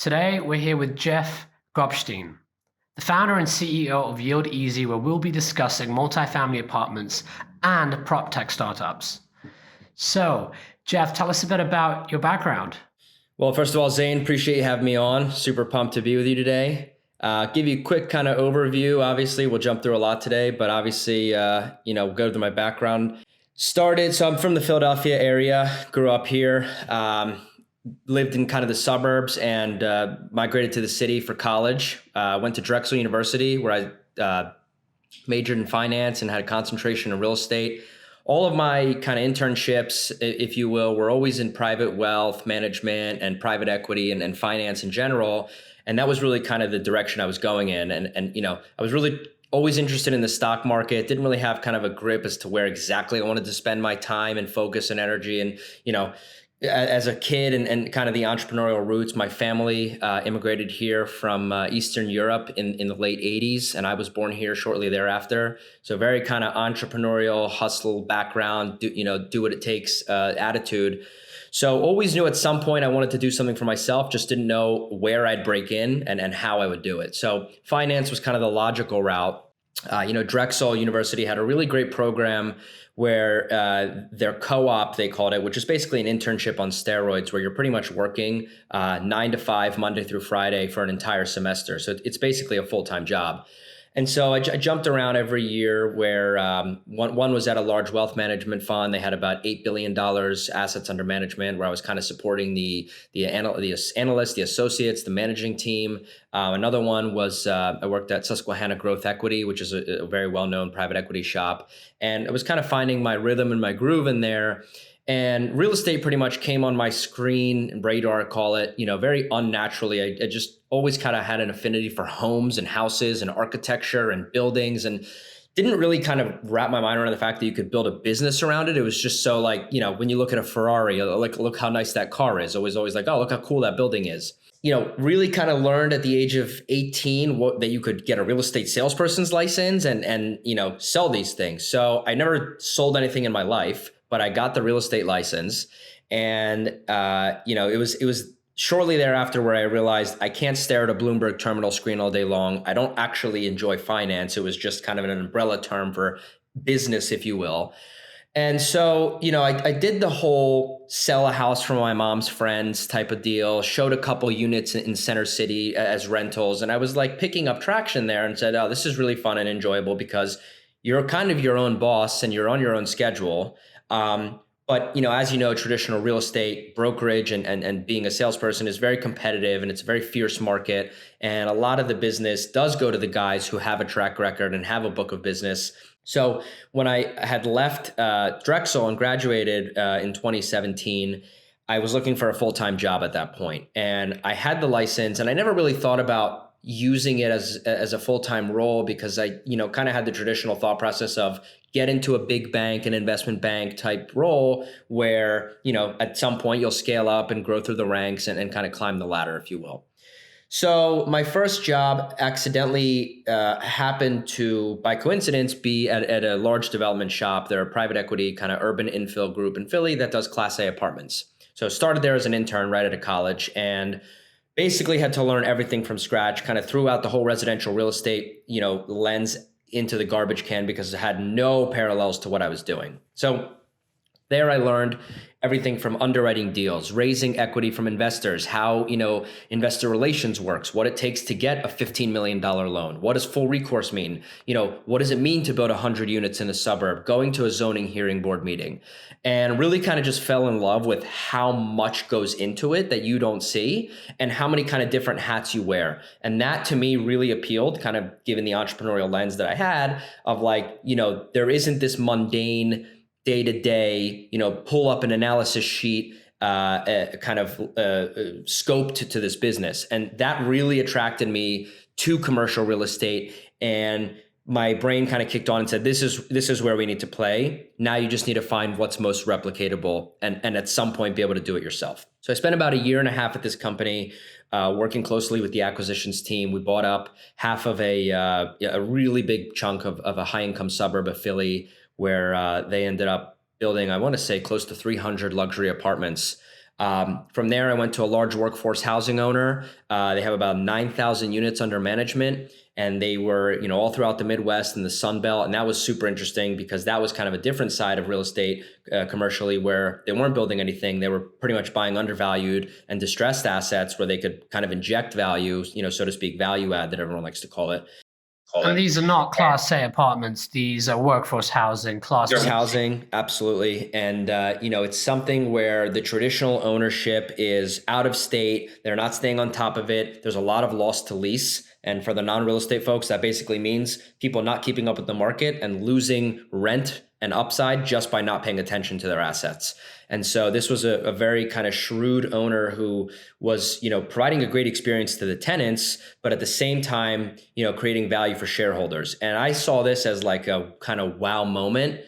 Today, we're here with Jeff Grobstein, the founder and CEO of Yieldeasy, where we'll be discussing multifamily apartments and PropTech startups. So, Jeff, tell us a bit about your background. Well, first of all, Zain, appreciate you having me on. Super pumped to be with you today. Give you a quick kind of overview. Obviously, we'll jump through a lot today, but obviously, go through my background. So I'm from the Philadelphia area, grew up here, lived in kind of the suburbs and migrated to the city for college. Went to Drexel University where I majored in finance and had a concentration in real estate. All of my kind of internships, if you will, were always in private wealth management and private equity and finance in general. And that was really kind of the direction I was going in. And I was really always interested in the stock market, didn't really have kind of a grip as to where exactly I wanted to spend my time and focus and energy. And, as a kid and kind of the entrepreneurial roots, my family immigrated here from Eastern Europe in the late 80s, and I was born here shortly thereafter. So very kind of entrepreneurial hustle background, do what it takes attitude. So always knew at some point I wanted to do something for myself, just didn't know where I'd break in and how I would do it. So finance was kind of the logical route. Drexel University had a really great program where their co-op, they called it, which is basically an internship on steroids, where you're pretty much working 9 to 5, Monday through Friday for an entire semester. So it's basically a full-time job. And so I jumped around every year where one was at a large wealth management fund. They had about $8 billion assets under management, where I was kind of supporting the analysts, the associates, the managing team. Another one was I worked at Susquehanna Growth Equity, which is a very well-known private equity shop. And I was kind of finding my rhythm and my groove in there. And real estate pretty much came on my screen, radar, call it, very unnaturally. I just always kind of had an affinity for homes and houses and architecture and buildings, and didn't really kind of wrap my mind around the fact that you could build a business around it. It was just so when you look at a Ferrari, like, look how nice that car is. Always like, oh, look how cool that building is. Really kind of learned at the age of 18 that you could get a real estate salesperson's license and sell these things. So I never sold anything in my life, but I got the real estate license. And, it was shortly thereafter where I realized I can't stare at a Bloomberg terminal screen all day long. I don't actually enjoy finance. It was just kind of an umbrella term for business, if you will. And so, I did the whole sell a house from my mom's friends type of deal, showed a couple units in Center City as rentals. And I was like picking up traction there and said, oh, this is really fun and enjoyable because you're kind of your own boss and you're on your own schedule. But, as you know, traditional real estate brokerage and being a salesperson is very competitive, and it's a very fierce market. And a lot of the business does go to the guys who have a track record and have a book of business. So when I had left Drexel and graduated in 2017, I was looking for a full-time job at that point. And I had the license, and I never really thought about using it as a full-time role because I, kind of had the traditional thought process of get into a big bank, an investment bank type role where, at some point you'll scale up and grow through the ranks and kind of climb the ladder, if you will. So my first job accidentally happened to, by coincidence, be at a large development shop. They're a private equity kind of urban infill group in Philly that does Class A apartments. So started there as an intern right out of college and basically had to learn everything from scratch, kind of threw out the whole residential real estate, lens into the garbage can because it had no parallels to what I was doing. So there I learned everything from underwriting deals, raising equity from investors, how, investor relations works, what it takes to get a $15 million loan. What does full recourse mean? What does it mean to build 100 units in a suburb, going to a zoning hearing board meeting, and really kind of just fell in love with how much goes into it that you don't see and how many kind of different hats you wear. And that to me really appealed, kind of given the entrepreneurial lens that I had of there isn't this mundane day-to-day, pull up an analysis sheet, kind of scoped to this business. And that really attracted me to commercial real estate. And my brain kind of kicked on and said, this is where we need to play. Now you just need to find what's most replicatable and at some point be able to do it yourself. So I spent about 1.5 years at this company, working closely with the acquisitions team. We bought up half of a really big chunk of a high-income suburb of Philly, where they ended up building, I want to say, close to 300 luxury apartments From there, I went to a large workforce housing owner. They have about 9,000 units under management, and they were, all throughout the Midwest and the Sun Belt. And that was super interesting because that was kind of a different side of real estate commercially, where they weren't building anything. They were pretty much buying undervalued and distressed assets where they could kind of inject value, so to speak, value add that everyone likes to call it. And these are not Class A apartments. These are workforce housing, Class B. Housing, absolutely. And, it's something where the traditional ownership is out of state. They're not staying on top of it. There's a lot of loss to lease. And for the non-real estate folks, that basically means people not keeping up with the market and losing rent and upside just by not paying attention to their assets. And so this was a very kind of shrewd owner who was, providing a great experience to the tenants, but at the same time, creating value for shareholders. And I saw this as like a kind of wow moment.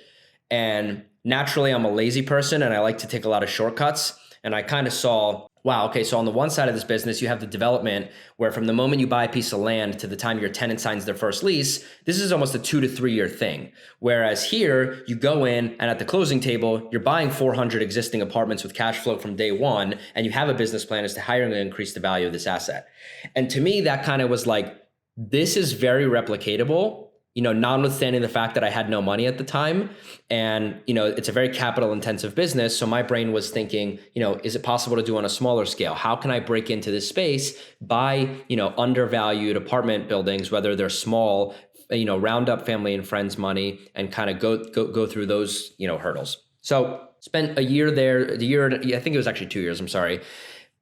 And naturally, I'm a lazy person and I like to take a lot of shortcuts. And I kind of saw, wow, okay, so on the one side of this business, you have the development where from the moment you buy a piece of land to the time your tenant signs their first lease, this is almost a 2 to 3 year thing. Whereas here, you go in and at the closing table, you're buying 400 existing apartments with cash flow from day one, and you have a business plan as to how you're going to increase the value of this asset. And to me, that kind of was like, this is very replicatable. Notwithstanding the fact that I had no money at the time. And, it's a very capital intensive business. So my brain was thinking, is it possible to do on a smaller scale? How can I break into this space, buy, undervalued apartment buildings, whether they're small, round up family and friends money and kind of go through those, hurdles. So spent a year there, I think it was actually 2 years, I'm sorry.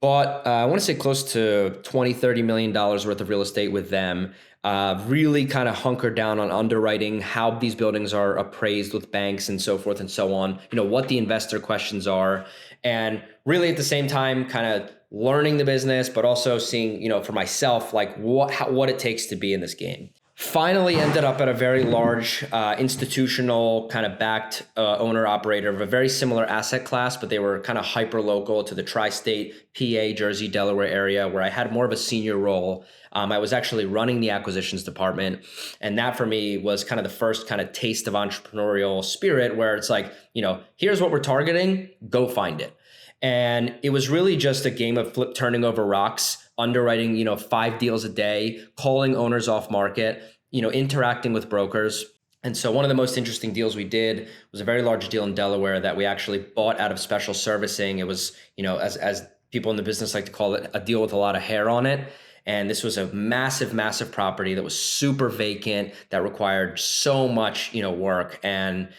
Bought, I want to say close to $20-30 million worth of real estate with them. Really kind of hunkered down on underwriting how these buildings are appraised with banks and so forth and so on, what the investor questions are. And really at the same time, kind of learning the business, but also seeing, for myself, like what it takes to be in this game. Finally ended up at a very large institutional kind of backed owner operator of a very similar asset class, but they were kind of hyper local to the tri-state PA, Jersey, Delaware area where I had more of a senior role. I was actually running the acquisitions department. And that for me was kind of the first kind of taste of entrepreneurial spirit where it's like, here's what we're targeting, go find it. And it was really just a game of turning over rocks, underwriting, 5 deals a day, calling owners off market, interacting with brokers. And so one of the most interesting deals we did was a very large deal in Delaware that we actually bought out of special servicing. It was, as people in the business like to call it, a deal with a lot of hair on it. And this was a massive, massive property that was super vacant, that required so much, work. And,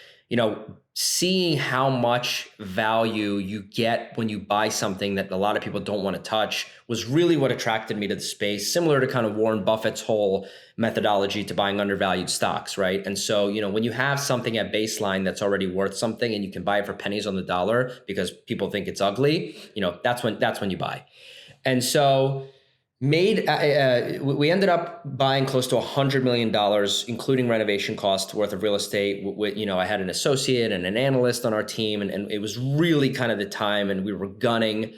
seeing how much value you get when you buy something that a lot of people don't want to touch was really what attracted me to the space, similar to kind of Warren Buffett's whole methodology to buying undervalued stocks, right? And so, when you have something at baseline that's already worth something and you can buy it for pennies on the dollar because people think it's ugly, that's when you buy. And so we ended up buying close to $100 million, including renovation costs worth of real estate. I had an associate and an analyst on our team, and it was really kind of the time, and we were gunning.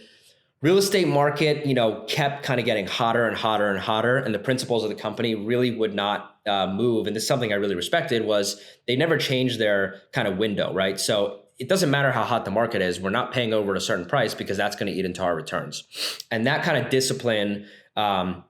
Real estate market, kept kind of getting hotter and hotter and hotter, and the principals of the company really would not move. And this is something I really respected was they never changed their kind of window, right? So it doesn't matter how hot the market is. We're not paying over at a certain price because that's going to eat into our returns. And that kind of discipline, I'm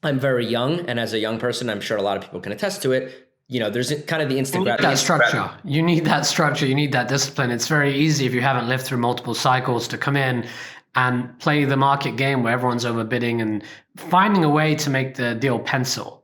very young, and as a young person, I'm sure a lot of people can attest to it. There's kind of the instant that structure. You need that structure. You need that discipline. It's very easy if you haven't lived through multiple cycles to come in and play the market game where everyone's overbidding and finding a way to make the deal pencil.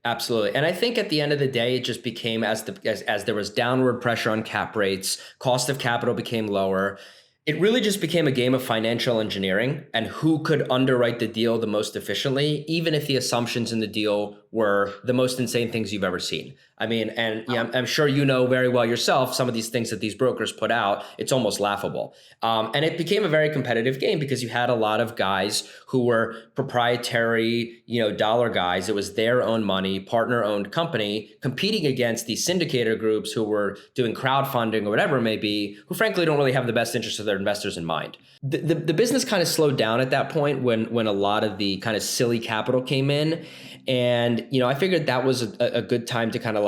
Absolutely. And I think at the end of the day, it just became as there was downward pressure on cap rates, cost of capital became lower. It really just became a game of financial engineering and who could underwrite the deal the most efficiently, even if the assumptions in the deal were the most insane things you've ever seen. I mean, and I'm sure you know very well yourself, some of these things that these brokers put out, it's almost laughable. And it became a very competitive game because you had a lot of guys who were proprietary, dollar guys. It was their own money, partner-owned company competing against these syndicator groups who were doing crowdfunding or whatever it may be, who frankly don't really have the best interest of their investors in mind. The business kind of slowed down at that point when a lot of the kind of silly capital came in. And, I figured that was a good time to kind of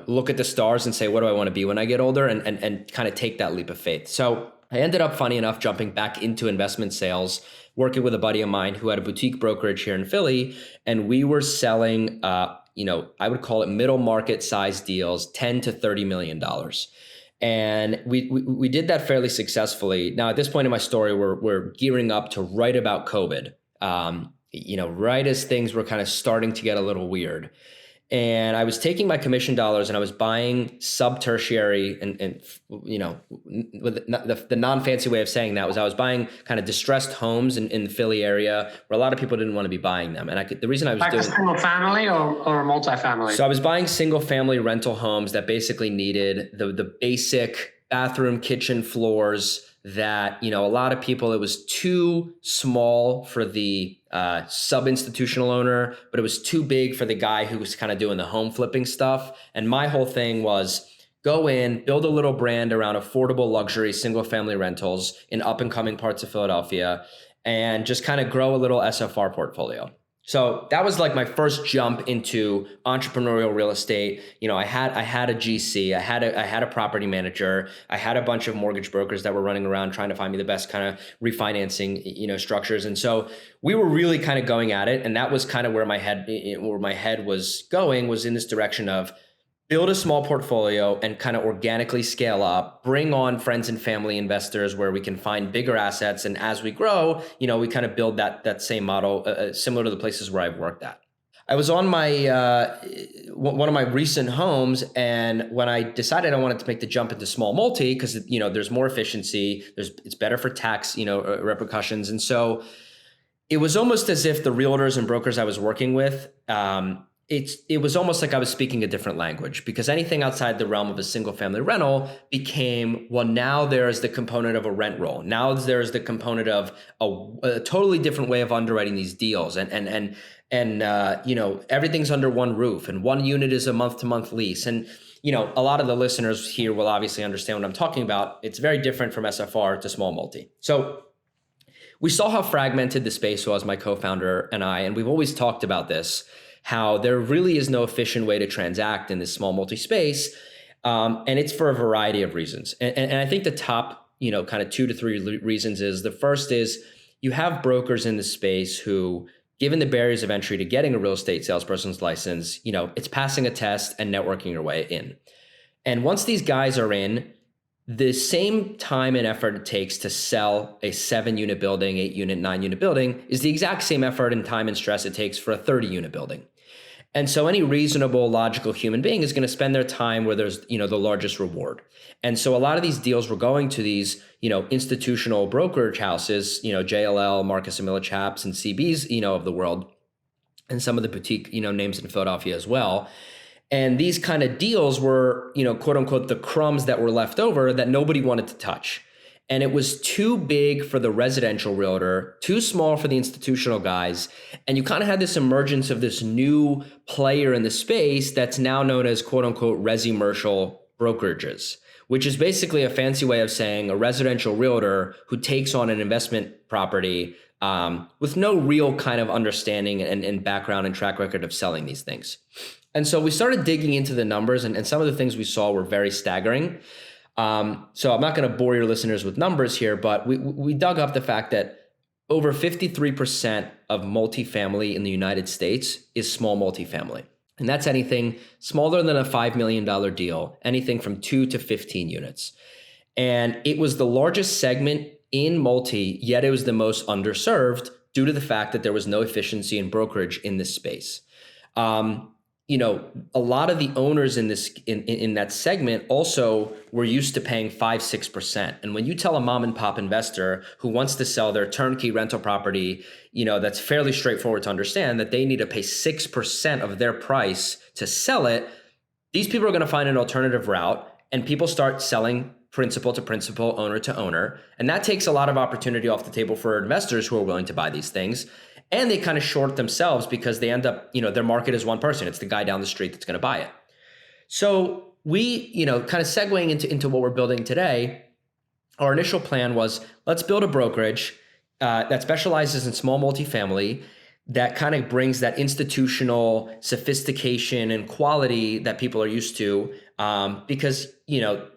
look at the stars and say, what do I want to be when I get older and kind of take that leap of faith. So I ended up, funny enough, jumping back into investment sales, working with a buddy of mine who had a boutique brokerage here in Philly, and we were selling, I would call it middle market size deals, $10 to $30 million. And we did that fairly successfully. Now, at this point in my story, we're gearing up to right about COVID, right as things were kind of starting to get a little weird. And I was taking my commission dollars and I was buying sub-tertiary and with the non-fancy way of saying that was I was buying kind of distressed homes in the Philly area where a lot of people didn't want to be buying them. And the reason I was like doing a single family or a multifamily? So I was buying single family rental homes that basically needed the basic bathroom, kitchen floors that, a lot of people, it was too small for the sub-institutional owner, but it was too big for the guy who was kind of doing the home flipping stuff. And my whole thing was go in, build a little brand around affordable luxury single family rentals in up and coming parts of Philadelphia and just kind of grow a little SFR portfolio. So that was like my first jump into entrepreneurial real estate. I had a GC, I had a property manager, I had a bunch of mortgage brokers that were running around trying to find me the best kind of refinancing, structures. And so we were really kind of going at it. And that was kind of where my head was going, was in this direction of build a small portfolio and kind of organically scale up, bring on friends and family investors where we can find bigger assets. And as we grow, we kind of build that same model, similar to the places where I've worked at. I was on my one of my recent homes, and when I decided I wanted to make the jump into small multi, because there's more efficiency, it's better for tax repercussions, and so it was almost as if the realtors and brokers I was working with, it was almost like I was speaking a different language, because anything outside the realm of a single family rental became, well, now there's the component of a rent roll. Now there's the component of a totally different way of underwriting these deals. And everything's under one roof, and one unit is a month-to-month lease. And, a lot of the listeners here will obviously understand what I'm talking about. It's very different from SFR to small multi. So we saw how fragmented the space was, my co-founder and I, and we've always talked about this, how there really is no efficient way to transact in this small multi-space. And it's for a variety of reasons. And I think the top, kind of 2 to 3 reasons is, the first is you have brokers in the space who, given the barriers of entry to getting a real estate salesperson's license, it's passing a test and networking your way in. And once these guys are in, the same time and effort it takes to sell a 7-unit building, 8-unit, 9-unit building is the exact same effort and time and stress it takes for a 30-unit building. And so any reasonable, logical human being is going to spend their time where there's, the largest reward. And so a lot of these deals were going to these, institutional brokerage houses, JLL, Marcus & Millichaps, and CBs, of the world, and some of the boutique, names in Philadelphia as well. And these kind of deals were, quote unquote, the crumbs that were left over that nobody wanted to touch. And it was too big for the residential realtor, too small for the institutional guys. And you kind of had this emergence of this new player in the space that's now known as, quote unquote, resi-mercial brokerages, which is basically a fancy way of saying a residential realtor who takes on an investment property with no real kind of understanding and background and track record of selling these things. And so we started digging into the numbers, and some of the things we saw were very staggering. So I'm not going to bore your listeners with numbers here, but we dug up the fact that over 53% of multifamily in the United States is small multifamily. And that's anything smaller than a $5 million deal, anything from 2 to 15 units. And it was the largest segment in multi, yet it was the most underserved due to the fact that there was no efficiency in brokerage in this space. A lot of the owners in this in that segment also were used to paying 5-6%. And when you tell a mom and pop investor who wants to sell their turnkey rental property, that's fairly straightforward to understand that they need to pay 6% of their price to sell it, these people are going to find an alternative route, and people start selling principal to principal, owner to owner. And that takes a lot of opportunity off the table for investors who are willing to buy these things. And they kind of short themselves because they end up, their market is one person. It's the guy down the street that's going to buy it. So we, kind of segueing into what we're building today, our initial plan was, let's build a brokerage that specializes in small multifamily, that kind of brings that institutional sophistication and quality that people are used to, Because,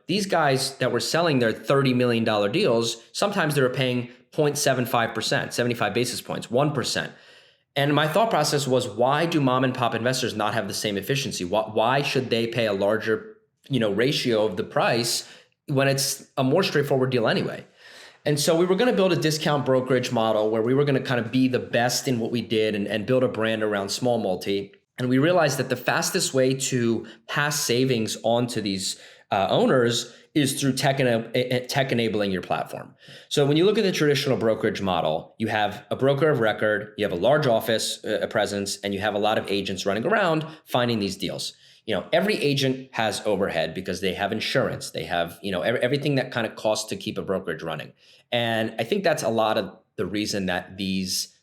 these guys that were selling their $30 million deals, sometimes they were paying 0.75%, 75 basis points, 1%. And my thought process was, why do mom and pop investors not have the same efficiency? Why should they pay a larger, ratio of the price when it's a more straightforward deal anyway? And so we were going to build a discount brokerage model where we were going to kind of be the best in what we did and build a brand around small multi. And we realized that the fastest way to pass savings on to these owners is through tech enabling your platform. So when you look at the traditional brokerage model, you have a broker of record, you have a large office presence, and you have a lot of agents running around finding these deals. Every agent has overhead because they have insurance. They have, everything that kind of costs to keep a brokerage running. And I think that's a lot of the reason that these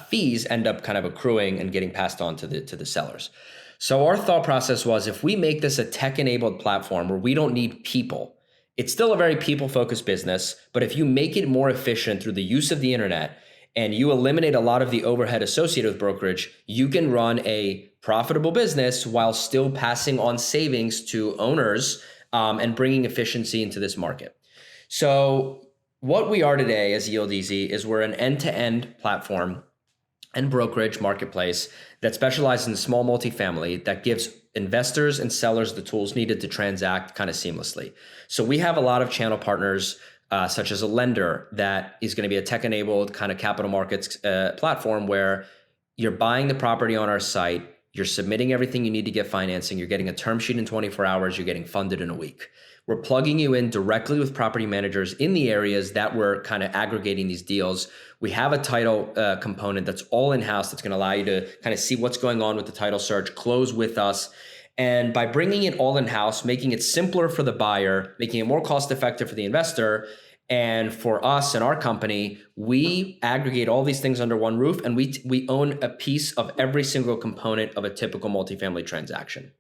fees end up kind of accruing and getting passed on to the sellers. So our thought process was, if we make this a tech-enabled platform where we don't need people, it's still a very people-focused business, but if you make it more efficient through the use of the internet and you eliminate a lot of the overhead associated with brokerage, you can run a profitable business while still passing on savings to owners and bringing efficiency into this market. So what we are today as Yieldeasy is we're an end-to-end platform and brokerage marketplace that specializes in small multifamily that gives investors and sellers the tools needed to transact kind of seamlessly. So we have a lot of channel partners, such as a lender that is going to be a tech-enabled kind of capital markets platform where you're buying the property on our site, you're submitting everything you need to get financing, you're getting a term sheet in 24 hours, you're getting funded in a week. We're plugging you in directly with property managers in the areas that we're kind of aggregating these deals. We have a title component that's all in-house that's going to allow you to kind of see what's going on with the title search, close with us. And by bringing it all in-house, making it simpler for the buyer, making it more cost-effective for the investor, and for us and our company, we aggregate all these things under one roof, and we own a piece of every single component of a typical multifamily transaction.